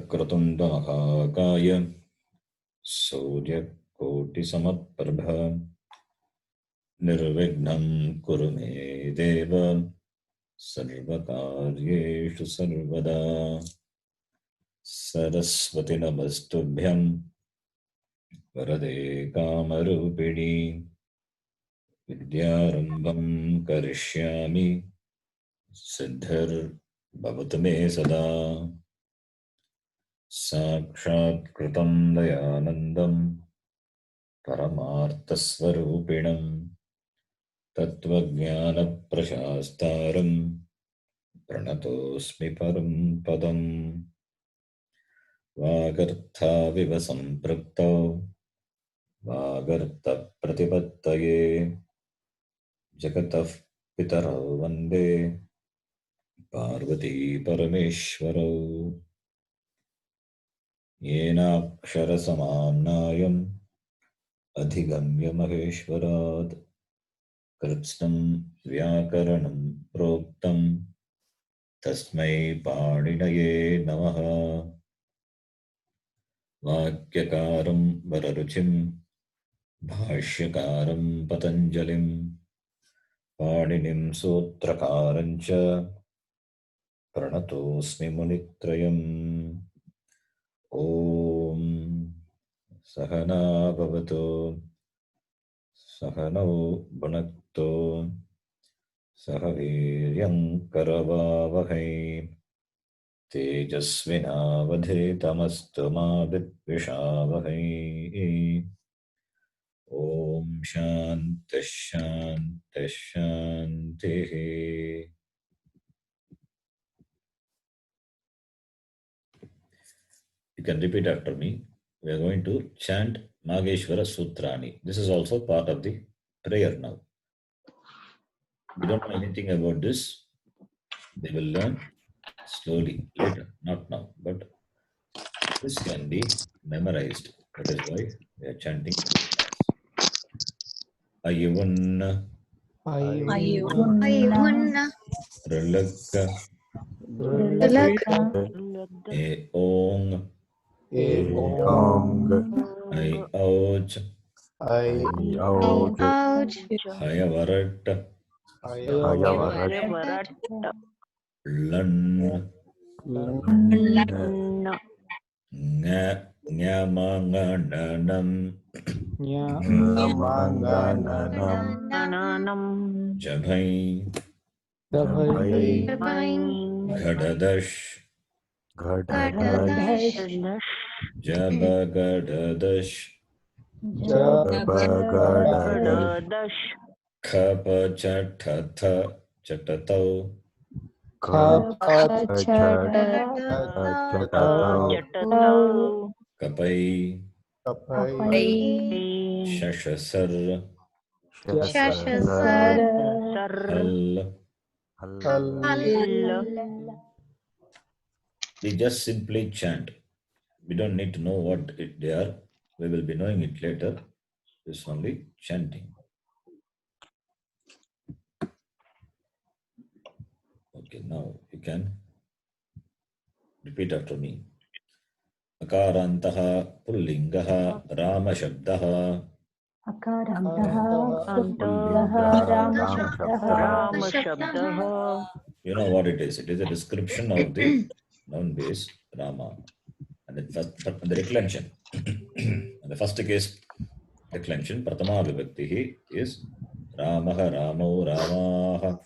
वक्रतुण्डमहाकाय सूर्यकोटिसमप्रभा निर्विघ्नं कुरु मे देव सर्वकार्येषु सर्वदा। सरस्वती नमस्तुभ्यं वरदे कामरूपिणी विद्यारम्भं करिष्यामि सिद्धिर्भवतु मे सदा। साक्षात्कृतं दयानन्दं परमार्थस्वरूपिणं तत्त्वज्ञानप्रशास्तारं प्रणतोऽस्मि परं पदम्। वागर्थाविव सम्पृक्तौ वागर्थप्रतिपत्तये जगतः पितरौ वन्दे पार्वती परमेश्वरौ। येनाक्षरसमाम्नायम् अधिगम्य महेश्वरात् कृत्स्नं व्याकरणं प्रोक्तं तस्मै पाणिनये नमः। वाक्यकारं वररुचिं भाष्यकारं पतञ्जलिं पाणिनिं सूत्रकारं च प्रणतोऽस्मि मुनित्रयम्। ॐ सहना भवतु सहनौ भुनक्तु सह वीर्यं करवावहै तेजस्विनावधीतमस्तु मा विद्विषावहै। ॐ शान्तिः शान्तिः शान्तिः। You can repeat after me. We are going to chant Mageshwara Sutrani. This is also part of the prayer now. We don't know anything about this. They will learn slowly later, not now. But this can be memorized. That is why we are chanting. Ayuvanna Ayunna Ralakka E Ong I Ouch Hayavarat Lan Nyamangananam Jabhai Ghadadash Jabagadash Khapa Chatatha Chatatau Kapai Shashasar Hal. We just simply chant. We don't need to know what they are. We will be knowing it later. It's only chanting. Okay, now you can repeat after me. Akarantaha pullingaha Rama Shabdaha. You know what it is. It is a description of the noun base Rama. And the declension. And the first case declension, Pratama Vibhakti is Ramaha Ramo Ramaha.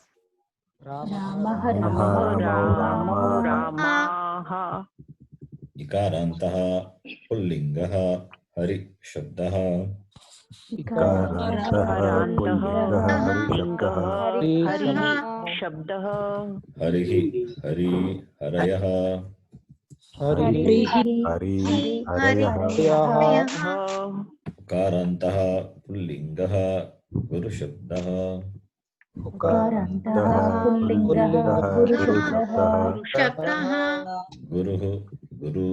Ikarantaha pullingaha Hari Shabdaha. Harihi Hari Harayaha. Ukarantaha pullingaha Guru Shabdaha. Guruhu Guru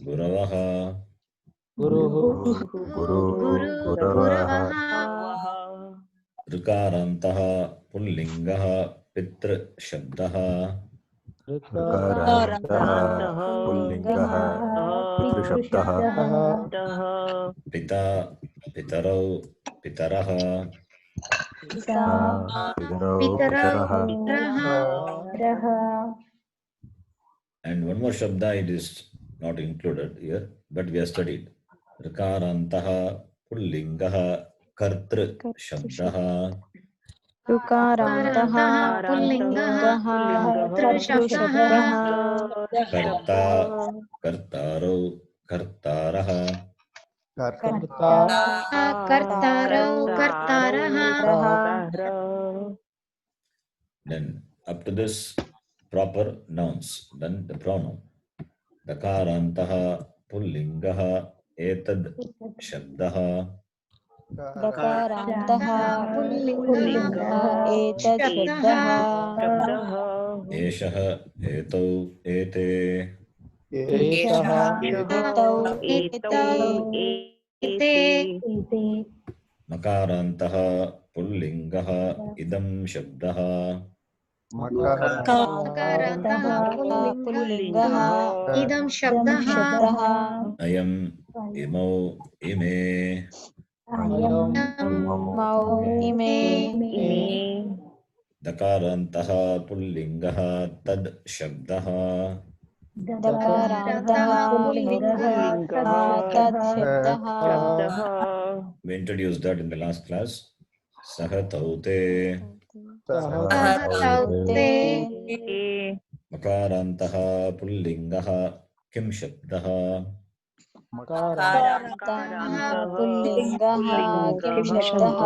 Guravaha. Rikarantaha pullingaha Pitra Shabdaha. ऋकारन्तः पुल्लिङ्गः पितृशब्दः पिता पितरौ पितरः पितरौ पितरः and one more shabda it is not included here but we have studied Rikarantah Pullingah Kartr Shabdah ऋकारन्तः पुल्लिङ्गः कर्तृशब्दः Karta Kartaro Kartarah कर्तारौ कर्तारः then up to this proper nouns then the pronoun Dakarantah Pullingah Etad Shabdah दकारान्तः पुल्लिङ्गः एतत् शब्दः Eshah Etau Ete एतौ एते Makarantah Pullingah Idam Shabdah दकारान्तः पुल्लिङ्गः इदं शब्दः Ayam Imau Ime मौ इमे Dakarantah Pullingah Tad Shabdah दकारान्तः पुल्लिङ्गः तत् शब्दः We introduced that in the last class. Sahataute तौते Makarantah Pullingah Kim Shabdah पुल्लिङ्गः किं शब्दः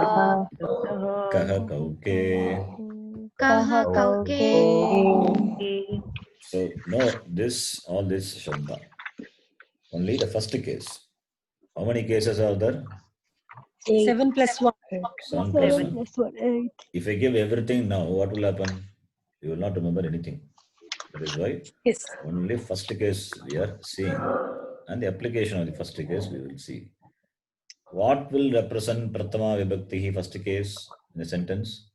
Kaha Kauke. कः कौके So no, all this Shabda. Only the first case. How many cases are there? 7 plus 1. 7 plus 1. If I give everything now, what will happen? You will not remember anything. That is why Yes. only first case we are seeing. And the application of the first case we will see. What will represent Prathama Vibhakti first case in a sentence?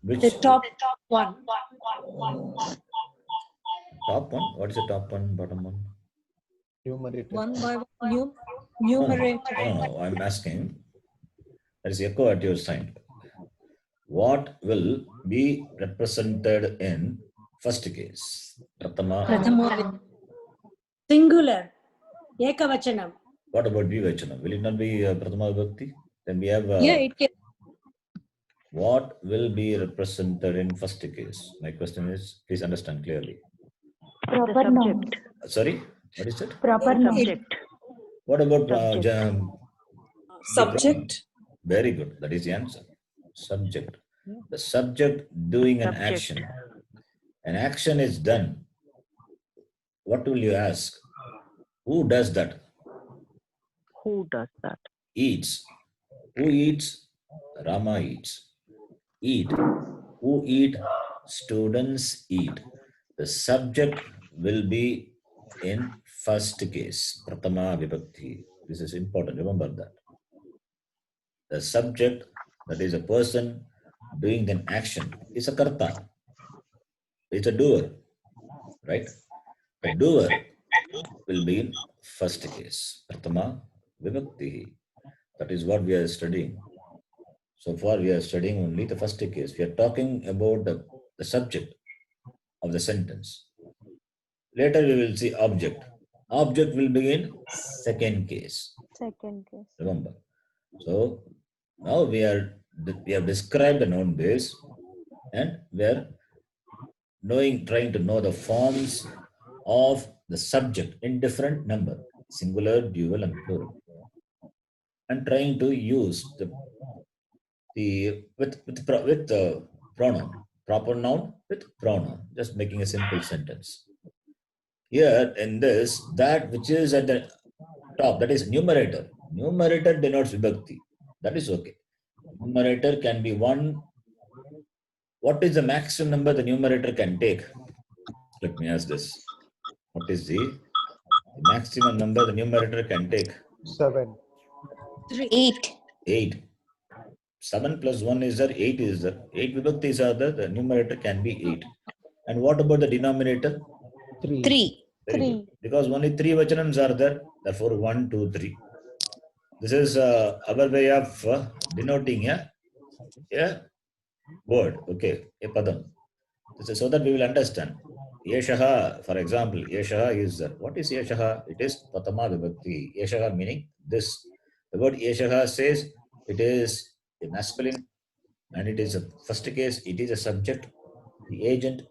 Which The top one. top one? What is the top one, bottom one? Numerator. One by one. No, Numerator. no, I'm asking. There is echo at your side. What will be represented in first case? Prathama. Prathama. Singular. Ekavachanam. What about Vivachanam? Will it not be Prathama Vibhakti? Then we have. Yeah, it can. What will be represented in first case? My question is, please understand clearly. Proper noun. Sorry, what is it? Proper noun. What about Subject. Very good. That is the answer. Subject. The subject doing an action. An action is done. What will you ask? Who does that? Who does that? Eats. Who eats? Rama eats. Eat. Who eat? Students eat. The subject will be in first case. Prathama Vibhakti. This is important. Remember that. The subject, that is a person doing an action, is a karta. It's a doer. Right? The doer will be in first case. Prathama Vibhakti. That is what we are studying. So far, we are studying only the first case. We are talking about the subject of the sentence. Later, we will see object. Object will be in second case. second case Remember. So now we have described the noun base, and we are trying to know the forms of the subject in different number, singular, dual, and plural, and trying to use with the pronoun, proper noun with pronoun, just making a simple sentence. Here in this, that which is at the top, that is numerator. Numerator denotes vibhakti. That is okay. Numerator can be 1. What is the maximum number the numerator can take? Let me ask this. What is the maximum number the numerator can take? 7. 8. 8. 7 plus 1 is there, 8 is there. 8 vibhaktis are there, the numerator can be 8. And what about the denominator? 3. 3. Very good. Because only 3 vachanams are there, therefore 1, 2, 3. This is our way of denoting a word, okay, a padam. This is so that we will understand. Yeshaha, for example, Yeshaha is, what is Yeshaha? It is Pratama Vibhakti. Yeshaha meaning this. The word Yeshaha says it is a masculine and it is a first case, it is a subject, the agent,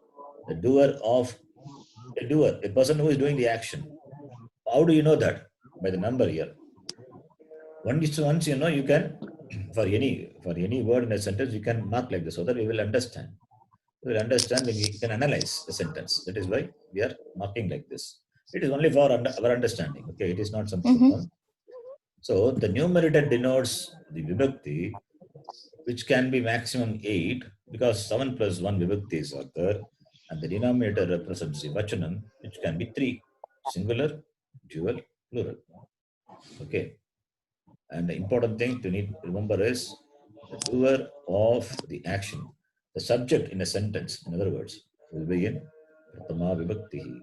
the doer of a doer, a person who is doing the action. How do you know that? By the number here. Once you know, you can, for any word in a sentence, you can mark like this so that we will understand. We will understand when we can analyze the sentence. That is why we are marking like this. It is only for our understanding. Okay, it is not something fun. So the numerator denotes the vibhakti, which can be maximum 8 because 7 plus 1 vibhaktis are there, and the denominator represents the vachanam, which can be 3, singular, dual, plural. Okay. And the important thing to need to remember is the doer of the action. The subject in a sentence, in other words, will be in Pratama Vibhakti.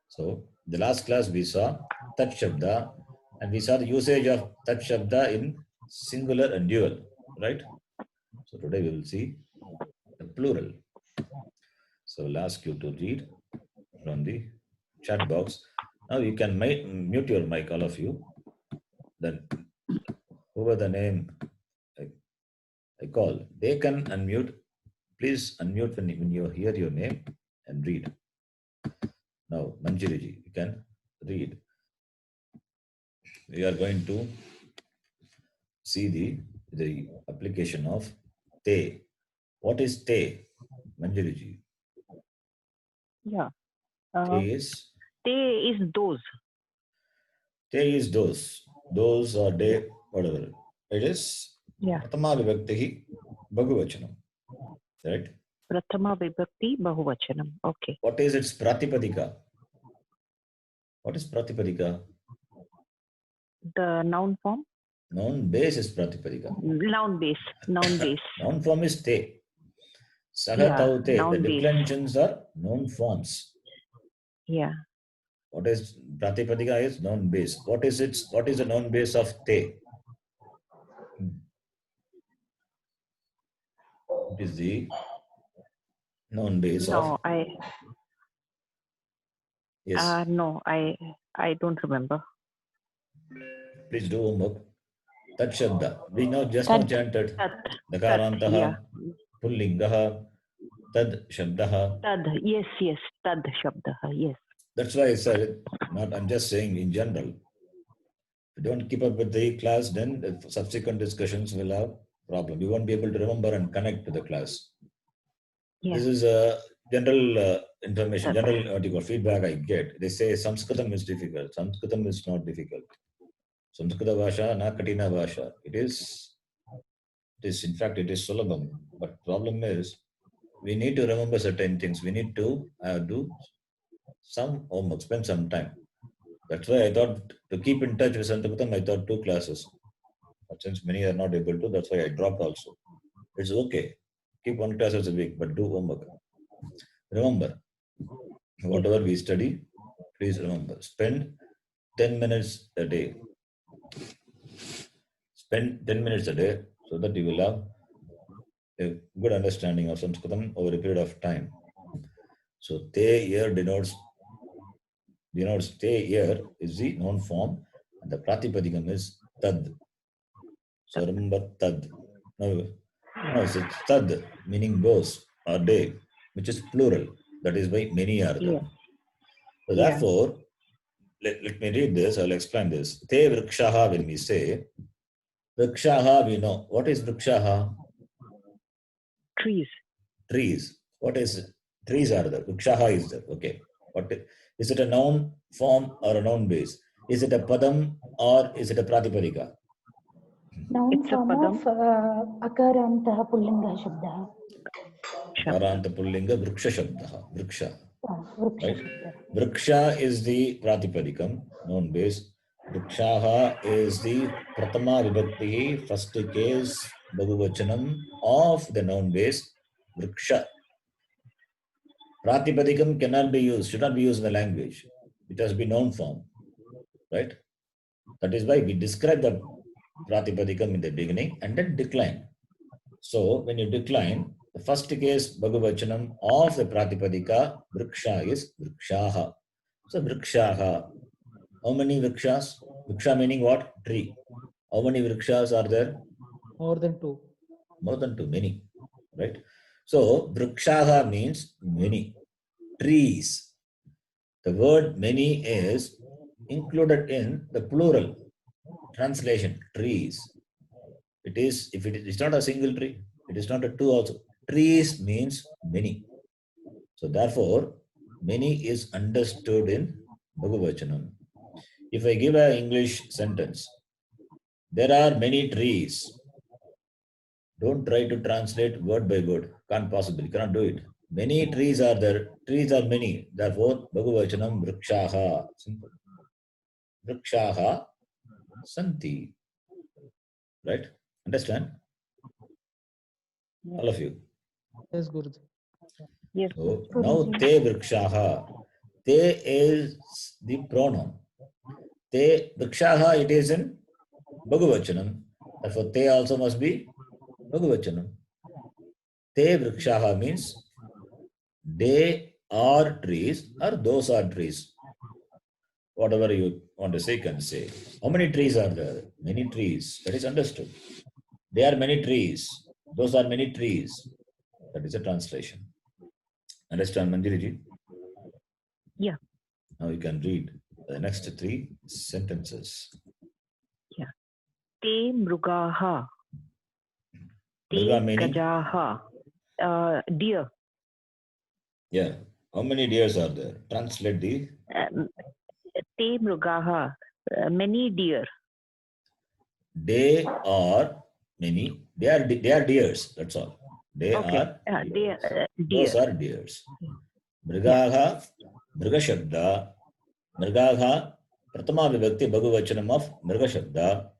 So, the last class we saw Tat Shabda, and we saw the usage of Tat Shabda in singular and dual, right? So, today we will see the plural. So, I'll ask you to read from the chat box. Now, you can mute your mic, all of you. Then, over the name I call, they can unmute. Please unmute when you hear your name and read. Now, Manjiriji, you can read. We are going to see the application of te. What is te, Manjiriji? Yeah. Te is? Te is those. Te is those. Those or they, whatever. It is Pratama Vibhakti Bhagavachanam. Right? Prathama Vibhakti Bahuvachanam. Okay. What is its Pratipadika? What is Pratipadika? The noun form? Noun base is Pratipadika. Noun base. Noun base. Noun form is te. Saha Yeah, tau te. The noun base. declensions are noun forms. Yeah. What is Pratipadika is noun base. What is the noun base of te? What is the noun base of? No, Yes. no, I don't remember. Please do homework. Tat Shabda. We know just now chanted. Tat. Dakarantaha, Yeah. Pullingaha, Tad Shabdaha. Tad. Yes. Tad Shabdaha. Yes. That's why I said it. I'm just saying in general. If you don't keep up with the class, then the subsequent discussions will have problem. You won't be able to remember and connect to the class. Yeah. This is a general information, general feedback I get. They say Sanskritam is difficult. Sanskritam is not difficult. Samskrita Vasha, na Katina Vasha. It is, in fact, it is Sulabham. But problem is, we need to remember certain things. We need to do some homework, spend some time. That's why I thought to keep in touch with Sanskritam, I thought 2 classes. But since many are not able to, that's why I dropped also. It's okay. Keep 1 class a week, but do homework. Remember, whatever we study, please remember. Spend 10 minutes a day. Spend 10 minutes a day so that you will have a good understanding of Sanskritam over a period of time. So, te here denotes te here is the noun form and the Pratipadikam is tad. So, remember tad. No, it's tad, meaning those or they, which is plural. That is why many are there. Yeah. So, therefore, let me read this. I'll explain this. Te vrikshaha, when we say, vrikshaha, we know. What is vrikshaha? Trees. Trees. What is trees are there? Vrikshaha is there. Okay. What is it, a noun form or a noun base? Is it a padam or is it a pratipadika? Noun form of akarantah pullinga shabdah. Akaranta pullinga vriksha shabdah. Vriksha. Vriksha Right? shabdah. Vriksha is the pratipadikam, noun base. Vrikshaha is the pratama vibhakti, first case, Bahuvachanam of the noun base vriksha. Pratipadikam cannot be used, should not be used in the language. It has been noun form, right? That is why we describe the Pratipadikam in the beginning and then decline. So when you decline, the first case Bhagavachanam of the Pratipadika vriksha is vrikshaha. So vrikshaha. How many vrikshas? Vriksha meaning what? Tree. How many vrikshas are there? More than 2. More than 2, many, right? So vrikshaha means many. Trees. The word many is included in the plural translation, trees. It is, if it is, it's not a single tree, it is not a two also. Trees means many. So therefore, many is understood in Bhagavachanam. If I give an English sentence, there are many trees. Don't try to translate word by word. Can't possibly, cannot do it. Many trees are there. Trees are many. Therefore, Bhagavachanam vrikshaha. Simple. Vrikshaha santi. Right? Understand? All of you. Yes, Guruji. Yes. So now te vrikshaha. Te is the pronoun. Te vrikshaha, it is in Bhagavachanam. Therefore, te also must be Bhagavachanam. Te vrikshaha means they are trees or those are trees. Whatever you want to say, can say. How many trees are there? Many trees. That is understood. There are many trees. Those are many trees. That is a translation. Understand, Manjiri? Yeah. Now you can read the next 3 sentences. Te mrugaha. Te Mruga meaning? gajaha. Deer. Yeah. How many deers are there? Translate the. Te mrugaha. Many deer. They are many. They are deers. That's all. They Okay. are They deers. deer. Those are deers. Mrigaha, Mriga Shabda. Mrigaha, Pratama Vibhakti Bhagavachanam of Mriga Shabda.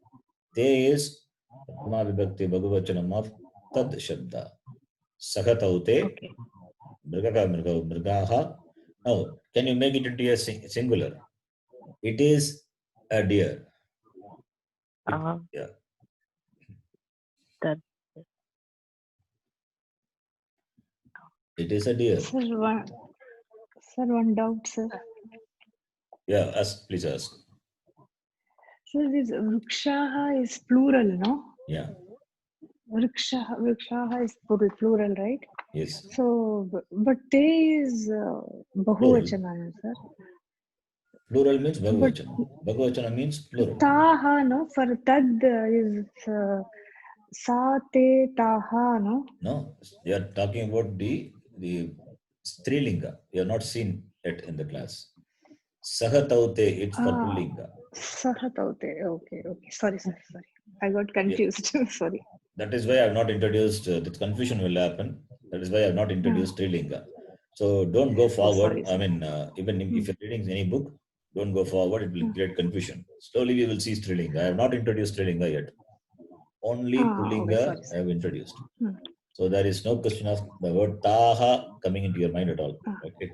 Te is Pratama Vibhakti Bhagavachanam of Tad Shabda. Sakataute, Okay. Mrigaha. Now, can you make it into a singular? It is a deer. Yeah. That. It is a deer. Sir, one doubt, sir. Yeah, ask, please ask. Sir, this vrikshaha is plural, no? Yeah. Vrikshaha is plural, right? Yes. So, but te is bahuvachanam, sir. Plural means Bhagavachanam. Bhagavachanam means plural. Taha, no? For tad is sa te taha, no? No, they are talking about the Strilinga. You have not seen it in the class. Sahataute, it's for Pullinga. Sahataute. Okay. Sorry. I got confused. Sorry. That is why I have not introduced, that confusion will happen. That is why I have not introduced Strilinga. So don't go forward. sorry, I mean, even if you're reading any book, don't go forward. It will create confusion. Slowly we will see Strilinga. I have not introduced Strilinga yet. Only Pullinga sorry, I have introduced. So there is no question of the word taha coming into your mind at all. Okay.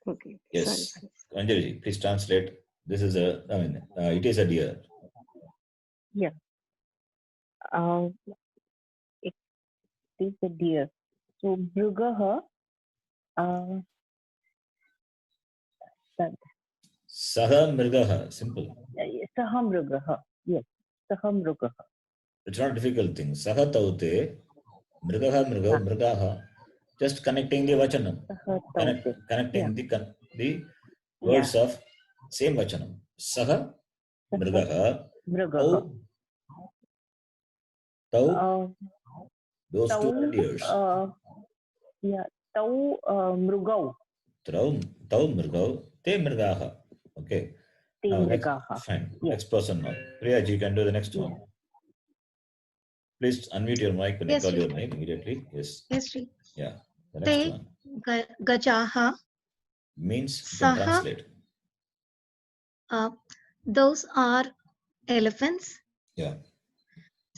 Okay. Yes. Sorry. Anjali, please translate. This is a, I mean, it is a deer. Yeah. It is a deer. So mrugaha. Saha mrigaha. Simple. Saha mrugaha. Yes. Saha mrugaha. It's not a difficult thing. Saha taute, mrigaha mrigaha. Just connecting the vachanam. Connecting the words of same vachanam. Saha mrigaha. Tau. Those two are deers. Tau mrugau. Tau mrugau. Te mrigaha. Okay. Now, next, fine. Next person now. Priya ji, you can do the next one. Please unmute your mic when I call your name immediately. Yes. Yes, Sri. Yeah. The next Te one. gajaha. Means, you can translate. Those are elephants. Yeah.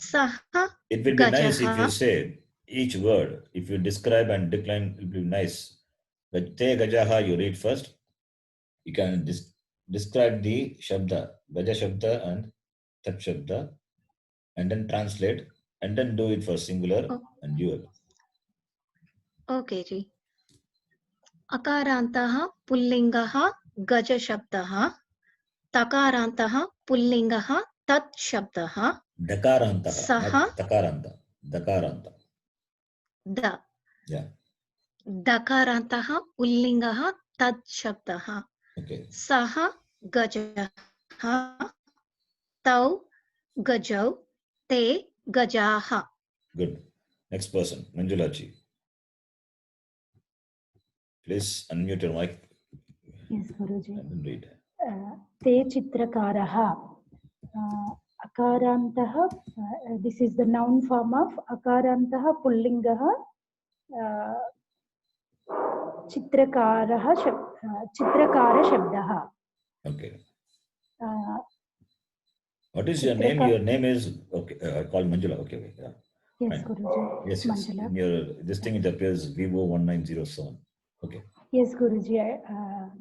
Saha It will be nice if you Gajaha. say each word. If you describe and decline, it will be nice. But Te Gajaha, you read first. You can describe the Shabda, Gaja Shabda and Tat Shabda, and then translate, and then do it for singular Oh. and dual. Okay, ji. Akarantaha pullingaha gaja shabdaha. Takarantaha pullingaha tat shabdaha. Dakarantaha, Saha not Takaranta. Dakaranta. da. Yeah. Dakarantaha pullingaha tat shabdaha. Okay. Saha gajaha. Tau gajau. Te gajaha. Good. Next person, Manjulachi. Please unmute your mic Yes, Guruji. and then read. Te chitrakarah. Akarantah. This is the noun form of akarantah pullingaha. Chitrakarah. Chitrakara shabdah. Okay. What is your name? Your name is okay. I call Manjula. Okay, okay. Yeah. Yes, Fine. Guruji. Yes, yes. Manjula. In your this thing it appears Vivo 1907. Okay. Yes, Guruji.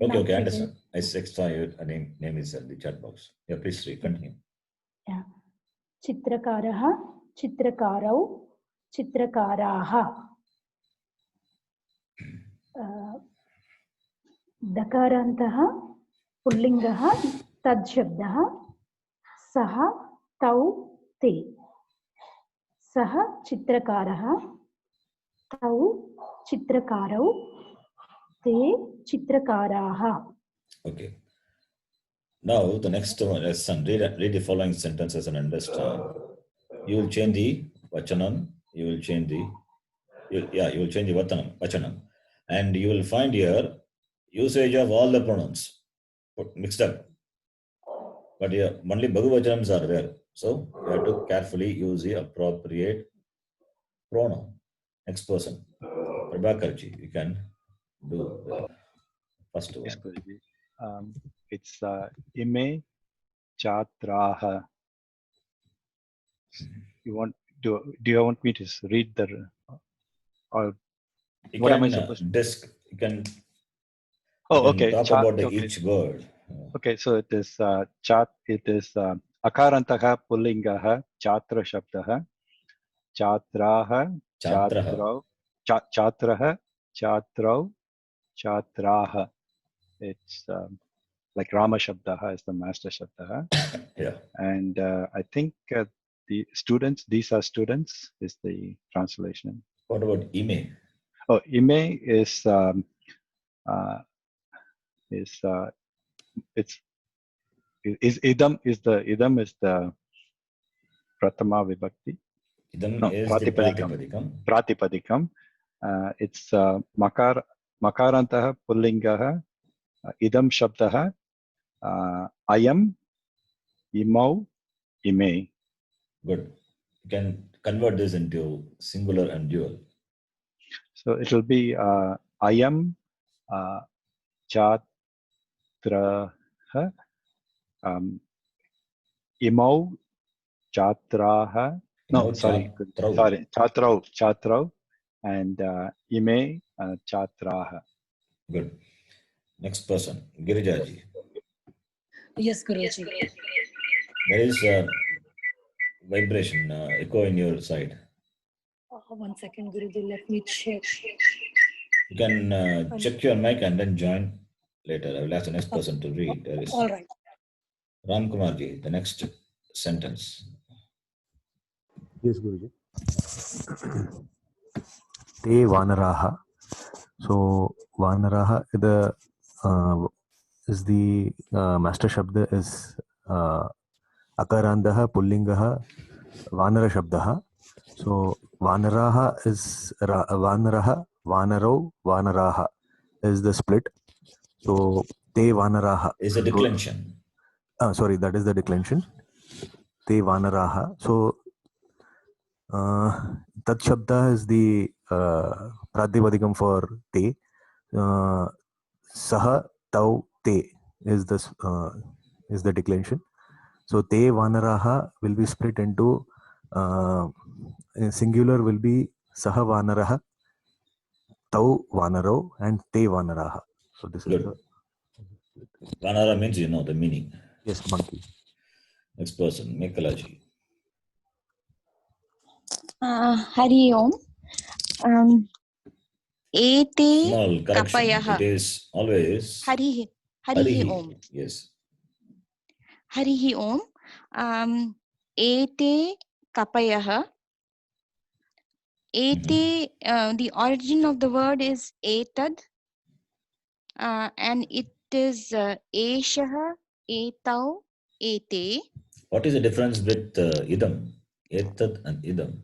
Okay, okay. I understand. I saw your name is in the chat box. Yeah, please read. Continue. Yeah. Chitrakarah. Chitrakarau. Chitrakaraha. Dakarantah pullingaha tad shabdah saha tau te saha chitrakarah tau chitrakarau te chitrakaraha. Okay. Now the next lesson. Read the following sentences and understand. You will change the vachanam. You will change the you will change the vachanam, and you will find here usage of all the pronouns mixed up. But yeah, only Bhagavachanams are there. So you have to carefully use the appropriate pronoun. Next person, Prabhakarji, you can do the first one. Yes, Guruji. It's ime chatraha. Do you want me to read the or You what can am I supposed to? you can Okay. talk about each word. Okay, so it is chat. It is akarantaha pullingaha chatra shabdaha chatraha chatrau chatraha chatrau chatraha. It's like Rama Shabdaha is the master Shabdaha. Yeah. And I think the students, these are students, is the translation. What about ime? Oh, ime is idam is the pratama vibhakti. Idam is the Pratipadikam. It's makarantaha pullingaha idam shabdaha ayam imau ime. Good. You can convert this into singular and dual. So it will be ayam chatraha imau chatraha. No, sorry, chatrau and ime chatraha. Good. Next person, Girijaji. Yes, Guruji. There is a vibration, echo in your side. 1 second, Guruji. Let me check. You can check your mic and then join later. I will ask the next person to read. There is All right. Ram Kumarji, the next sentence. Yes, Guruji. Te Vanaraha. So Vanaraha is the master Shabda is Akarandaha Pullingaha Vanara Shabdaha. So Vanaraha is Vanaraha, Vanarau, Vanaraha is the split. So Te Vanaraha is the declension. Sorry, that is the declension. Te Vanaraha. So Tat Shabda is the Pratipadikam for Te. Saha Tau Te is the declension. So Te Vanaraha will be split into In singular will be Saha Vanaraha, Tau Vanaro, and Te Vanaraha. So this is Good. the Vanara means you know the meaning. yes, monkey. Next person, Mekalaji. Hari Om. Ete Small correction. Kapayaha. It is always Harihi Harihi. Om. Yes. Harihi Om. Ete Kapayaha. Ete, the origin of the word is etad, and it is eshaha, etau, ete. What is the difference with idam? Etad and idam.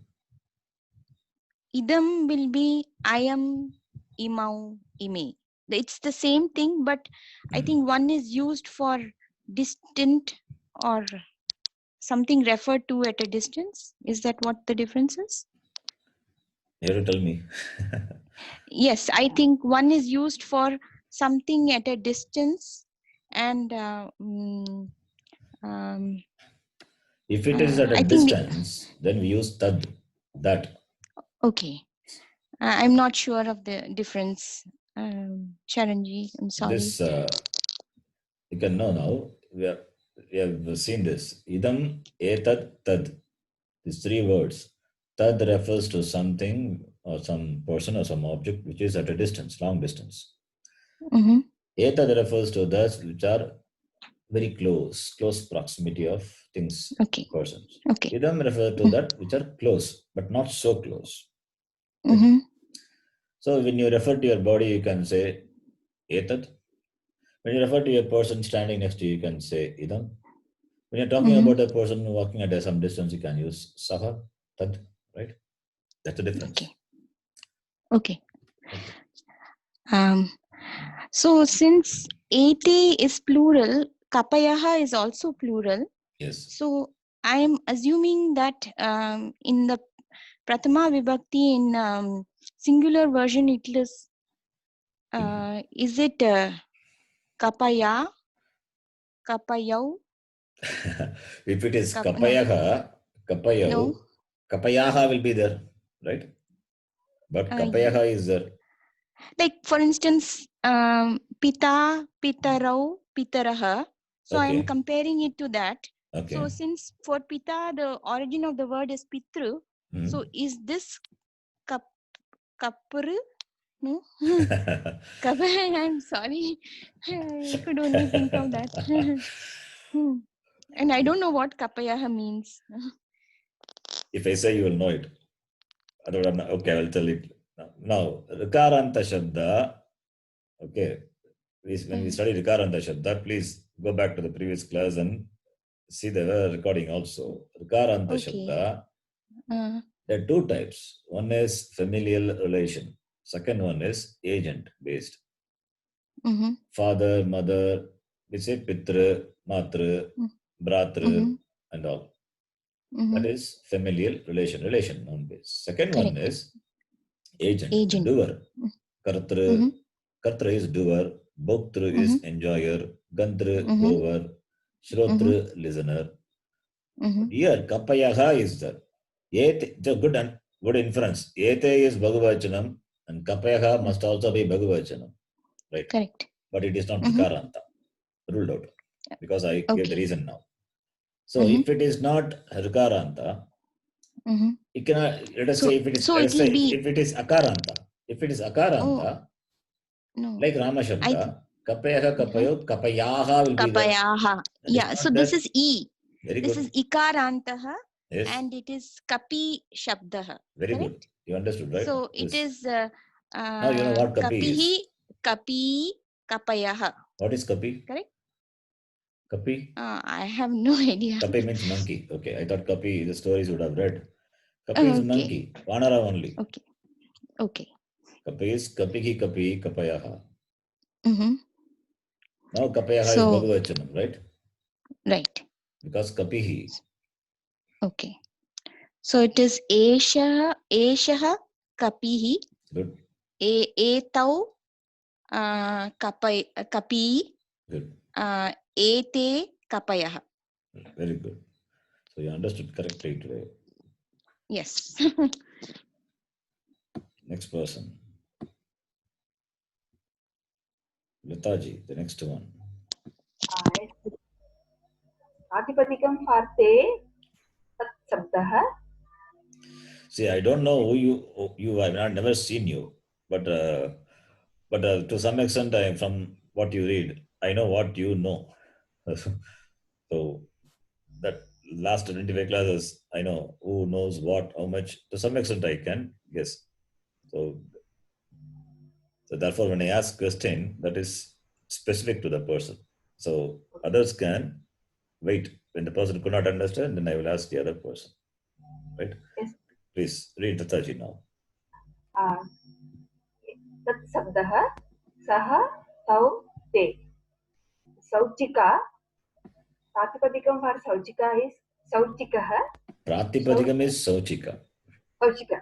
Idam will be I am, imau, ime. It's the same thing, but I think one is used for distant or something referred to at a distance. Is that what the difference is? You have to tell me. Yes, I think one is used for something at a distance, and If it is at a I think distance, then we use tad, that. okay. I'm not sure of the difference, Charanji. I'm sorry. This you can know now. We have seen this. Idam, etad, tad. These three words. Tad refers to something or some person or some object which is at a distance, long distance. Mm-hmm. Etad refers to those which are very close proximity of things, Okay. persons. Okay. Idam refer to that which are close, but not so close. Mm-hmm. So when you refer to your body, you can say etad. When you refer to a person standing next to you, you can say idam. When you're talking about a person walking at some distance, you can use saha, tad, right? That's the difference. Okay. So since ete is plural, kapayaha is also plural. Yes. So I am assuming that in the Prathama Vibhakti in singular version it is it kapaya, kapayau? If it is kapayaha, kapayau, No. kapayaha will be there, right? But kapayaha is there. Like for instance, pita, pitarau, pitaraha. So I am comparing it to that. Okay. So since for pita the origin of the word is pitru, so is this kapru? No. I'm sorry. I could only think of that. And I don't know what kapayaha means. If I say, you will know it. Okay, I will tell it. Now, Rikaranta Shabda, okay, when we study Rikaranta Shabda, please go back to the previous class and see the recording also. Rikaranta Shabda, there are two types. One is familial relation. Second one is agent based. Father, mother, we say pitra, matra, bratra, and all. That is familial relation, noun based. Second one is agent. Doer. Kartra, kartra is doer, bhoktra is enjoyer, gantra, goer, shrotra, listener. Here, kapayaha is there. It's a good inference. Ete is Bhagavachanam and kapayaha must also be Bhagavachanam. Right? Correct. But it is not Rikaranta. Ruled out. Because I gave the reason now. So if it is not Rikaranta, you cannot, let us say if it is Akaranta. If it is Akaranta, like Rama Shabda, kapayaha, kapayo, kapayaha will be there. Kapayaha. Yeah, so this is E. Very this good. is Ikarantaha. Yes. And it is Kapi Shabdaha. Very correct? good. You understood, right? So it is now you know what Kapi Kapihi, is. Kapi, Kapayaha. What is Kapi? Correct? Kapi? I have no idea. Kapi means monkey. Okay, I thought Kapi, the stories would have read. Kapi is monkey. Vanara only. Okay. Okay. Kapi is Kapihi, Kapi, Kapayaha. Now Kapayaha So, is Bhagavachanam, right? Right. Because Kapihi. Okay. So it is Eshaha, Kapihi. Good. Etau, Kapi. Good. Ete, Kapayaha. Very good. So you understood correctly today. Yes. Next person. Lataji, the next one. प्रातिपदिकं for ते तत् शब्दः. See, I don't know who you. I've never seen you, but to some extent, from what you read, I know what you know. So that last 25 classes, I know who knows what, how much. To some extent, I can guess. So therefore, when I ask question, that is specific to the person. So others can wait. When the person could not understand, then I will ask the other person. Right? Yes. Please read Lataji now. तत् शब्दः सः तौ ते. सौचिका. प्रातिपदिकं for सौचिका is सौचिकः. Pratipadikam is Sauchika. Sauchika.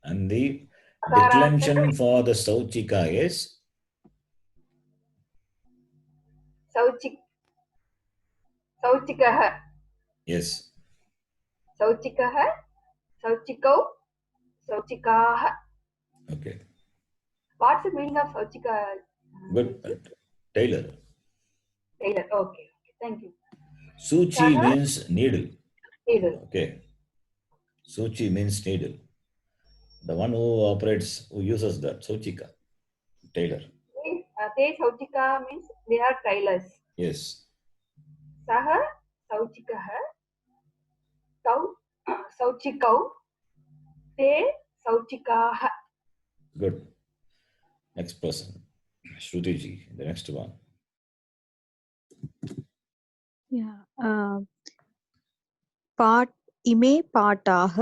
And the declension for the Sauchika is Sauchikah. yes. Sauchikah, Sauchikau, Sauchikah. Okay. What's the meaning of Sauchika? Good. Tailor. Tailor. Okay. Thank you. Suchi means needle. Needle. Okay. Suchi means needle. The one who uses that, Sauchika. Tailor. They Sauchika means they are tailors. Yes. Saha Sauchikah, Tau Sauchikau, Te Sauchikah. Good. Next person. Shruti ji, the next one. Yeah. इमे पाठाः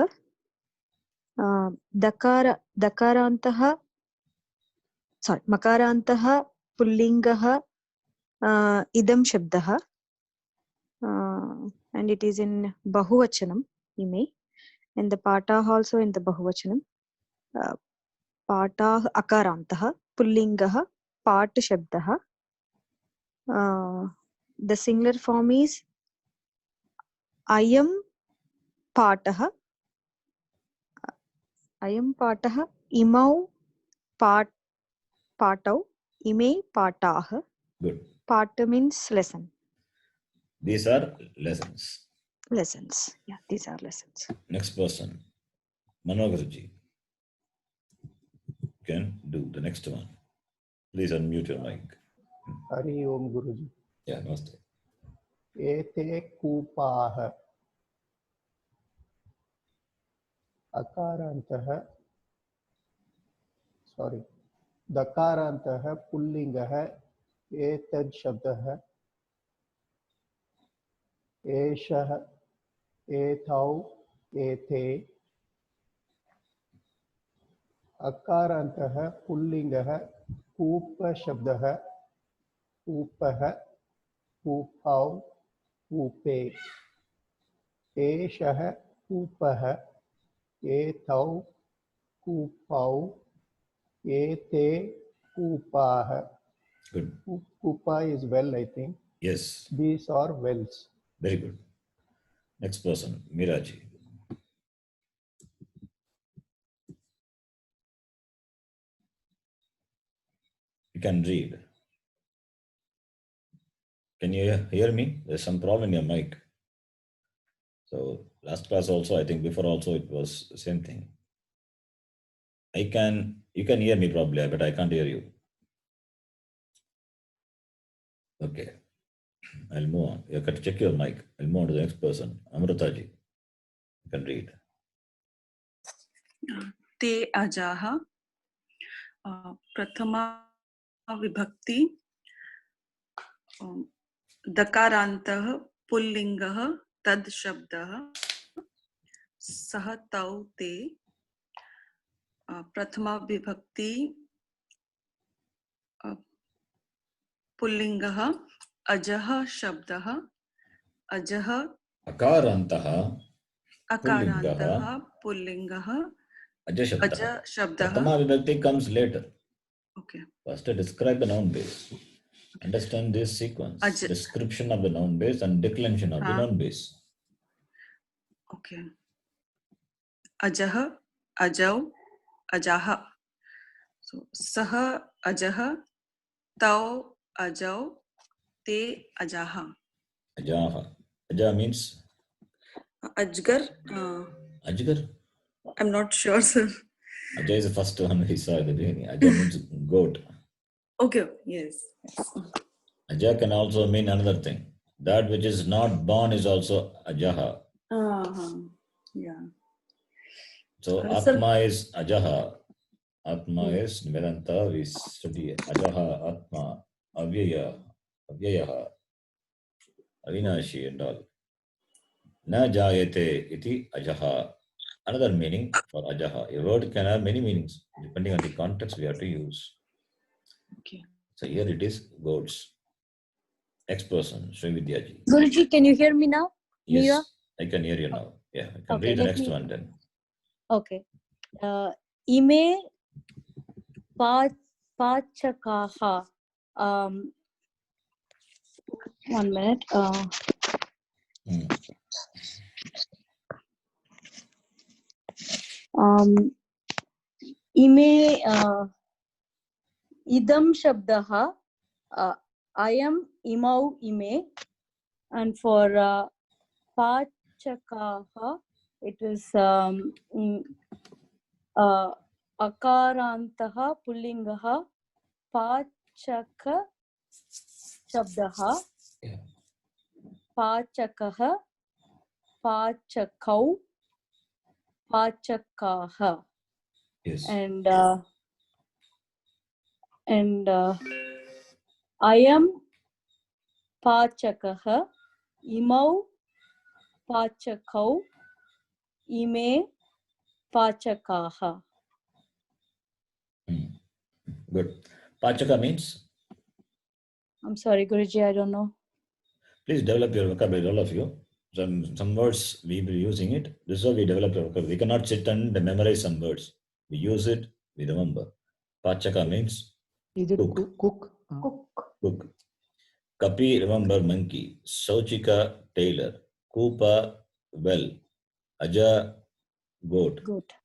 दकारान्तः मकारान्तः पुल्लिङ्गः idam shabdah, and it is in bahuvachanam ime, and the patah also in the bahuvachanam. Patah akarantah pullingah pat shabdah. The singular form is ayam patah, imau patau, ime patah. Good. Pat means lesson. These are lessons. Lessons. Yeah, these are lessons. Next person. Manogarji. Can do the next one. Please unmute your mic. Hari Om Guruji. Yeah, namaste. Ete Kupaha Akarantah, sorry, Dakarantah Pullingah Etad Shabdah Eshah Ethau Ethe Akarantah Pullingah Kupa Shabdah Upah Upau Upe Eshah Upah Ethau Upau Ethe Upah. Good. Upa is well, I think. Yes. These are wells. Very good. Next person, Miraji. You can read. Can you hear me? There's some problem in your mic. So last class also, I think before also it was the same thing. You can hear me probably, but I can't hear you. Okay. I'll move on. You can check your mic. I'll move on to the next person. Amritaji. You can read. Te ajaha. Prathama vibhakti. Dakarantah pullingah tad shabdah. Sah tau te. Prathama vibhakti. Pullingah ajah shabdah. Ajah Akarantaha pullingah Aja Shabda. Aja Shabda. Prathama Vibhakti comes later. Okay. First, describe the noun base. Understand this sequence. Description of the noun base and declension of the noun base. Okay. Ajaha, Ajau, Ajaha. So Saha, Ajaha, Tau, Ajau, Te, Ajaha. Ajaha. Aja means Ajgar. Ajgar. I'm not sure, sir. Aja is the first one we saw at the beginning. Aja means goat. Okay. Yes. Aja can also mean another thing. That which is not born is also Ajaha. Yeah. So Sir. Atma is Ajaha. Atma is Vedanta. We study Ajaha, Atma, Avyaya, Avyayaha, Avinashi and all. Na jayate iti Ajaha. Another meaning for Ajaha. A word can have many meanings. Depending on the context we have to use. Okay. So here it is goats. Next person, Sri Vidyaji. Guruji, can you hear me now? Yes, Meera? I can hear you now. Yeah, I can Okay, read the let next me- one then. Okay. Ime pachakaha. 1 minute. Ime idam shabdaha. I am imau ime. And for pachakaha, it is akarantaha pullingaha pachaka shabdaha pachakaha pachakau pachakaha. Yes. And I am pachakaha imau pachakau ime pachakaha. Good. Pachaka means? I'm sorry, Guruji, I don't know. Please develop your vocabulary, all of you. Some words we will be using it. This is how we develop your vocabulary. We cannot sit and memorize some words. We use it, we remember. Pachaka means Is it cook. cook? Cook. Kapi, remember monkey. Sauchika, tailor. Kupa, well. Aja, goat.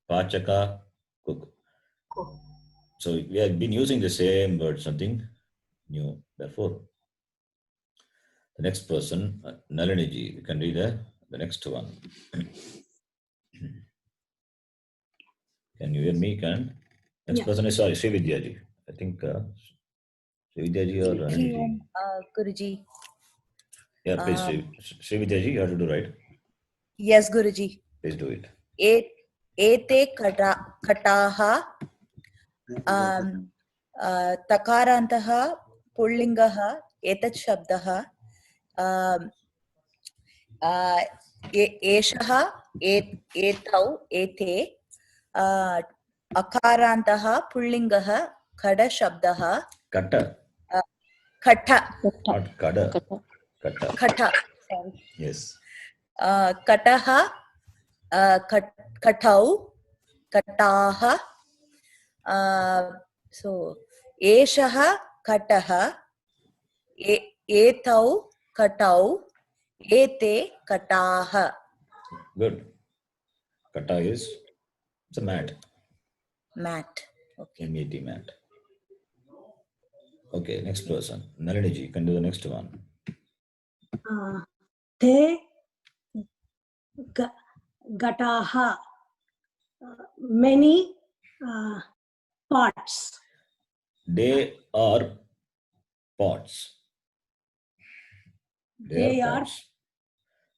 Pachaka, cook. So we have been using the same word, something new. Therefore, the next person, Naliniji, you can read the next one. Can you hear me? Next Yeah. person is, sorry, Sri Vidyaji. I think Sri Vidyaji or Naliniji. Guruji. Yeah, please, Sri Vidyaji, you have to do right. Yes, Guruji. Please do it. Ete kataha takarantaha pullingaha etat shabdaha eshaha etau ete akarantaha pullingaha kada shabdaha Kata. Kata. Not kada. Kata. Kata. Sorry. Yes. Kataha katau kataha so eshaha kataha etau katau ete kataha. Good. Kata is, it's a mat. Mat. Okay. M-A-T, mat. Okay, next person. Naliniji, you can do the next one. Te gataha many pots. They are pots. They are pots.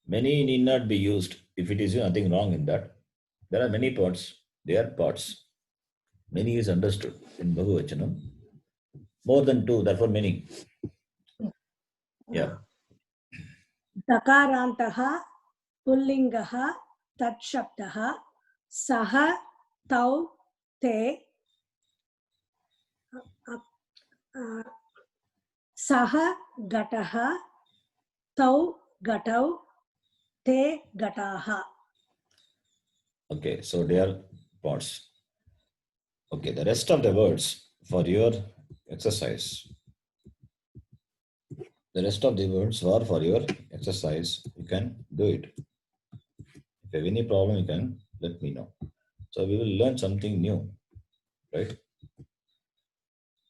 Many need not be used. If it is nothing wrong in that. There are many pots. They are pots. Many is understood in Bhagavachanam. More than two, therefore many. Yeah. Dakarantaha pullingaha tat shabdaha saha tau te saha gataha tau gatau te gataha. Okay, so they are pots. Okay, the rest of the words for your exercise. The rest of the words are for your exercise. You can do it. If you have any problem, you can let me know. So we will learn something new, right?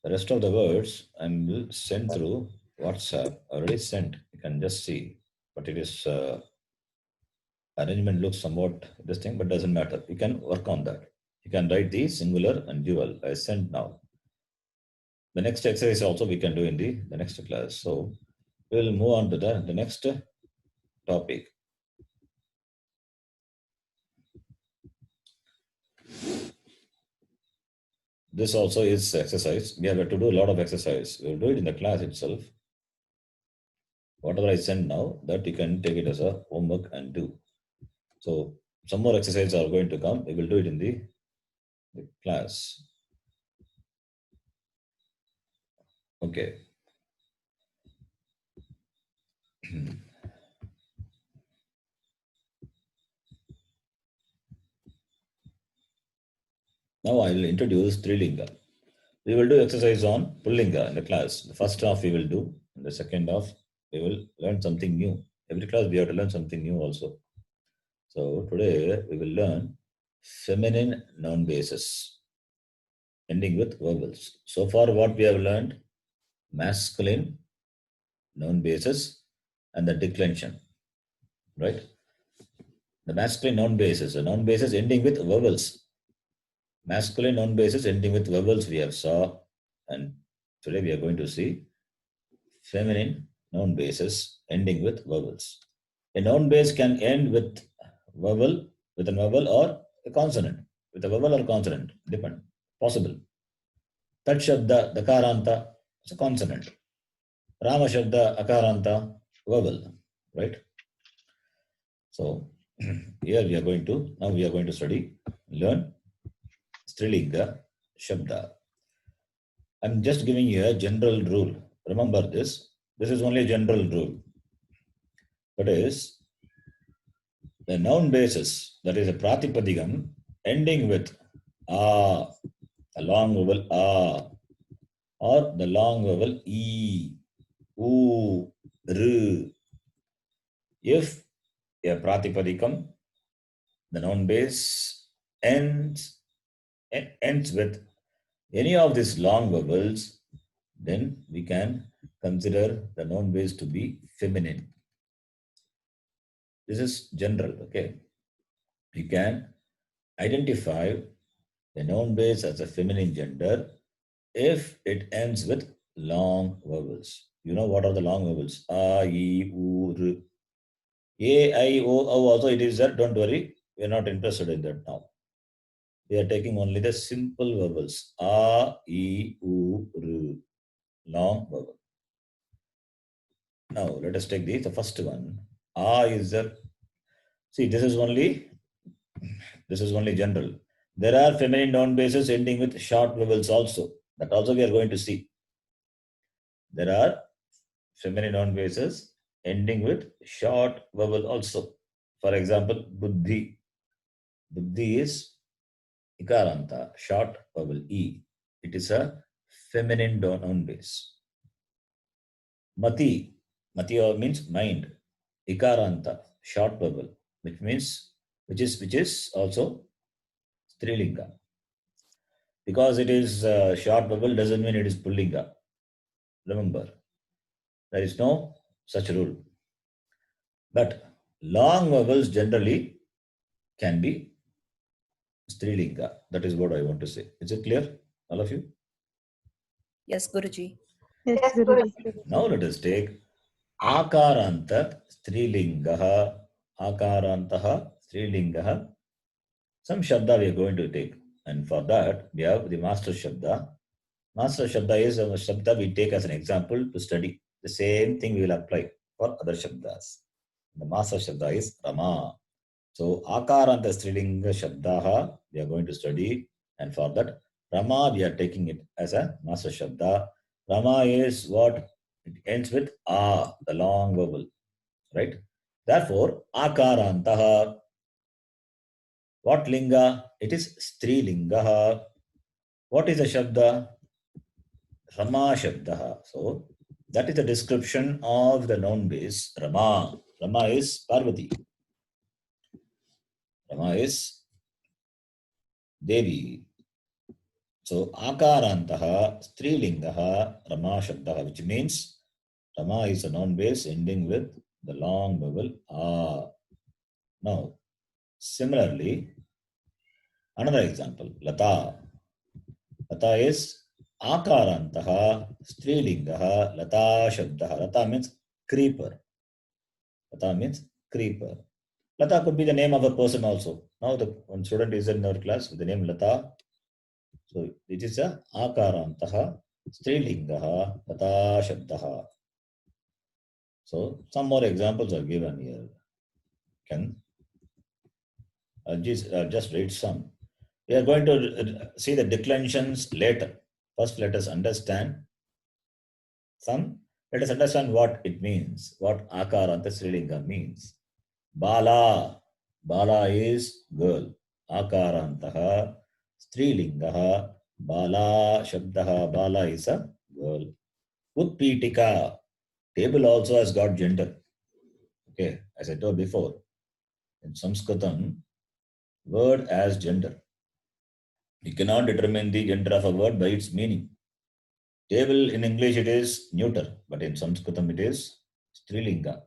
The rest of the words I will send through WhatsApp. Already sent. You can just see, but it is arrangement looks somewhat this thing, but doesn't matter. You can work on that. You can write the singular and dual. I sent now. The next exercise also we can do in the next class. So we will move on to the next topic. This also is exercise. We have to do a lot of exercise. We will do it in the class itself. Whatever I send now, that you can take it as a homework and do. So some more exercises are going to come. We will do it in the class. Okay. Now I will introduce Trilinga. We will do exercise on Pullinga in the class. The first half we will do. In the second half, we will learn something new. Every class we have to learn something new also. So today we will learn feminine noun bases ending with vowels. So far what we have learned, masculine noun bases and the declension, right? The masculine noun bases, the noun bases ending with vowels. Masculine noun bases ending with vowels we have saw, and today we are going to see feminine noun bases ending with vowels. A noun base can end with vowel, with a vowel or a consonant. With a vowel or consonant, depend. Possible. Tat Shabda, Dakaranta, is a consonant. Rama Shabda, Akaranta, vowel, right? So here we are going to, now we are going to study, learn Strilinga Shabda. I'm just giving you a general rule. Remember this. This is only a general rule. That is, the noun basis, that is a pratipadikam, ending with a long vowel a, or the long vowel e, u, r. If a pratipadikam, the noun base ends with any of these long vowels, then we can consider the noun base to be feminine. This is general, okay? You can identify the noun base as a feminine gender if it ends with long vowels. You know what are the long vowels? A, I, U, R. A, I, O, O also it is there. Don't worry. We are not interested in that now. We are taking only the simple vowels. A, I, U, R. Long vowel. Now let us take the first one. A is there. See, this is only general. There are feminine noun bases ending with short vowels also. That also we are going to see. There are feminine noun bases ending with short vowel also. For example, Buddhi. Buddhi is Ikaranta, short vowel E. It is a feminine noun base. Mati. Mati means mind. Ikaranta, short vowel, which is also Strilinga. Because it is short vowel doesn't mean it is Pullinga. Remember, there is no such rule. But long vowels generally can be Strilinga. That is what I want to say. Is it clear, all of you? Yes, Guruji. Yes, Guruji. Now let us take Akaranta Strilingaha. Akarantaha Strilingaha. Some Shabda we are going to take. And for that, we have the Master Shabda. Master Shabda is a Shabda we take as an example to study. The same thing we will apply for other Shabdas. The Master Shabda is Rama. So, Akaranta Strilinga Shabdaha we are going to study. And for that, Rama we are taking it as a Master Shabda. Rama is what? It ends with A, the long vowel. Right? Therefore, Akarantaha. What linga? It is Strilingaha. What is the Shabda? Rama Shabdaha. So, that is the description of the noun base Rama. Rama is Parvati. Rama is Devi. So Akarantaha, Strilingaha, Rama Shabdaha, which means Rama is a noun base ending with the long vowel A. Now, similarly, another example, Lata. Lata is Akarantaha, Strilingaha, Lata Shabdaha. Lata means creeper. Lata means creeper. Lata could be the name of a person also. Now, one student is in our class with the name Lata. So, it is a Akarantaha, Strilingaha, Lata Shabdaha. So, some more examples are given here. Can just read some. We are going to see the declensions later. First, let us understand some. Let us understand what it means, what Akaranta Srilinga means. Bala. Bala is girl. Akarantaha Strilingaha. Bala Shabdaha. Bala is a girl. Utpitika. Table also has got gender. Okay, as I told before, in Sanskritam, word as gender. You cannot determine the gender of a word by its meaning. Table in English it is neuter, but in Sanskritam it is Strilinga.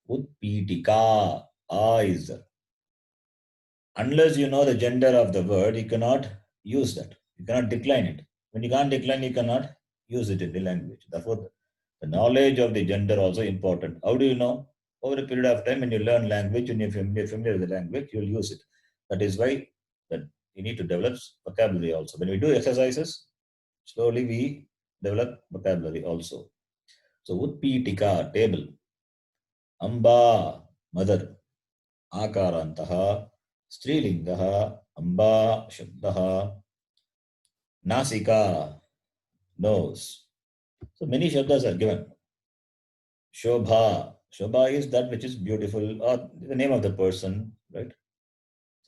Utpitika. A is there. Unless you know the gender of the word, you cannot use that. You cannot decline it. When you can't decline, you cannot use it in the language. Therefore, the knowledge of the gender also important. How do you know? Over a period of time, when you learn language and you're familiar with the language, you'll use it. That is why that you need to develop vocabulary also. When we do exercises, slowly we develop vocabulary also. So, Utpitika, table. Amba, mother. Akarantaha, Strilingaha, Amba, Shabdaha. Nasika, nose. So many shabdas are given. Shobha. Shobha is that which is beautiful, or the name of the person, right?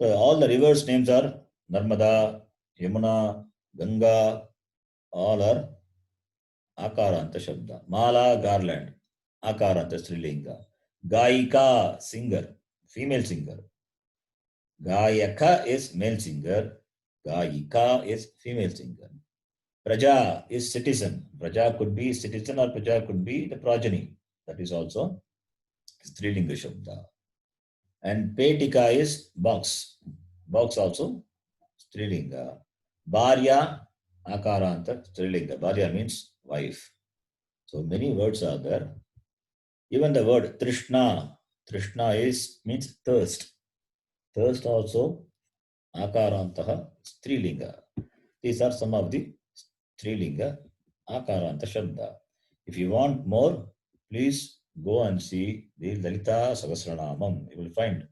So all the rivers' names are Narmada, Yamuna, Ganga, all are Akaranta Shabda. Mala, garland. Akaranta Strilinga. Gaika, singer, female singer. Gayaka is male singer. Gayika is female singer. Praja is citizen. Praja could be citizen or Praja could be the progeny. That is also Strilinga Shabda. And Petika is box. Box also Strilinga. Bharya, Akaranta, Strilinga. Bharya means wife. So many words are there. Even the word Trishna. Trishna means thirst. Thirst also Akarantaha Strilinga. These are some of the Strilinga Akaranta Shabda. If you want more, please go and see the Lalita Sahasranamam. You will find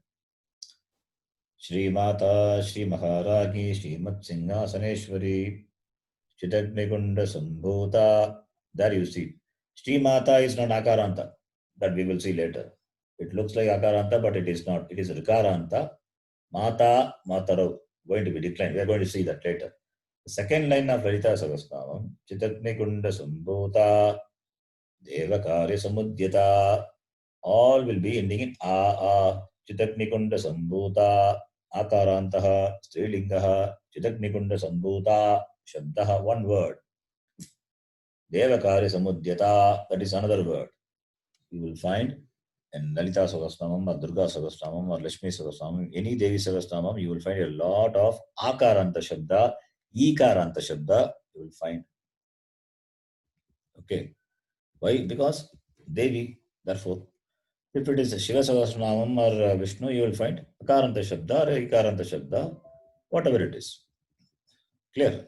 Shri Mata, Shri Maharani, Shri Mat Singhasaneshwari, Chitagnikunda Sambhuta. There you see. Shri Mata is not Akaranta. That we will see later. It looks like Akaranta, but it is not. It is Rikaranta. Mata, Mataro. Going to be declined. We are going to see that later. The second line of Lalita Sahasranamam, Chitagnikunda Sambhuta, Devakarya Samudyata, all will be ending in A. Chitagnikunda Sambhuta, Akarantaha, Strilingaha, Chitagnikunda Sambhuta, Shabdaha, one word. Devakarya Samudyata, that is another word. You will find in Lalita Sahasranamam or Durga Sahasranamam or Lakshmi Sahasranamam, any Devi Sahasranamam, you will find a lot of Akaranta Shabda, Ikaranta Shabda, you will find. Okay. Why? Because Devi, therefore. If it is Shiva Sahasranamam or Vishnu, you will find Akaranta Shabda or Ikaranta Shabda, whatever it is. Clear?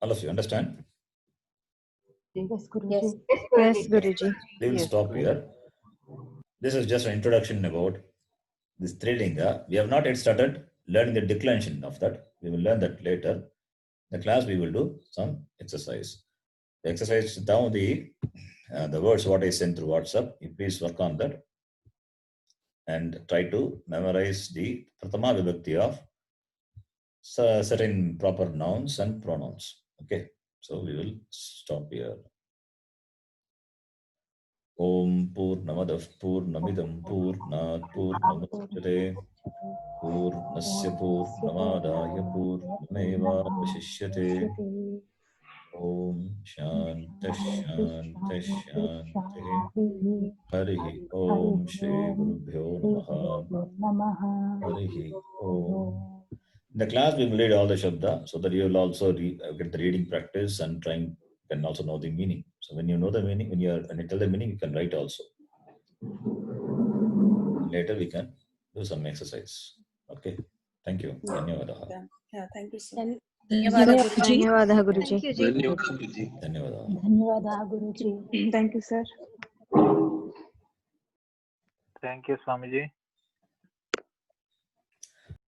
All of you understand? Yes, Guruji. Yes, Yes, Guruji. We will Yes. stop here. This is just an introduction about this Trilinga. We have not yet started learning the declension of that. We will learn that later. In the class, we will do some exercise. The exercise down the words what I sent through WhatsApp. You please work on that and try to memorize the Pratama Vibhakti of certain proper nouns and pronouns. Okay, so we will stop here. Om Purnamadav Purnamidam Purnat Purnamudachyate पूर्णस्य पूर्णमादाय पूर्णमेवावशिष्यते। ॐ शान्तिः शान्तिः शान्तिः। हरिः ॐ श्री गुरुभ्यो नमः। हरिः ॐ. In the class, we will read all the Shabda so that you will also get the reading practice and can also know the meaning. So when you know the meaning, when you tell the meaning, you can write also. Later we can do some exercise. Okay. Thank you. Dhanyavadah. Yeah, thank you, sir. ಧನ್ಯವಾದ ಗುರುಜಿ. ಧನ್ಯವಾದ ಗುರುಜಿ. Thank you, sir. Thank you, Swamiji.